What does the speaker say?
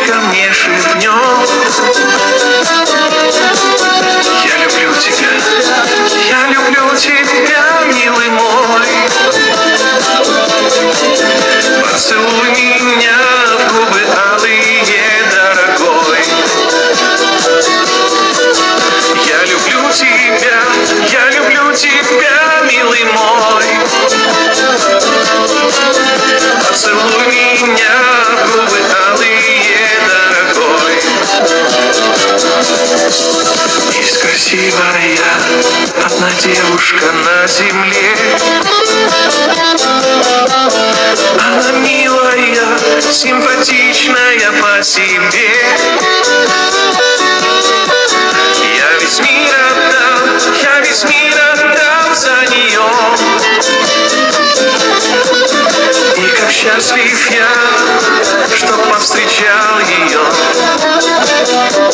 ко мне шепнет: я люблю тебя, милый мой. Поцелуй меня в губы алые, дорогой. Я люблю тебя, милый мой. Поцелуй меня в губы алые, дорогой. Есть красивая одна девушка на земле. Она милая, симпатичная по себе. Я весь мир отдам за нее. И как счастлив я, что повстречал ее.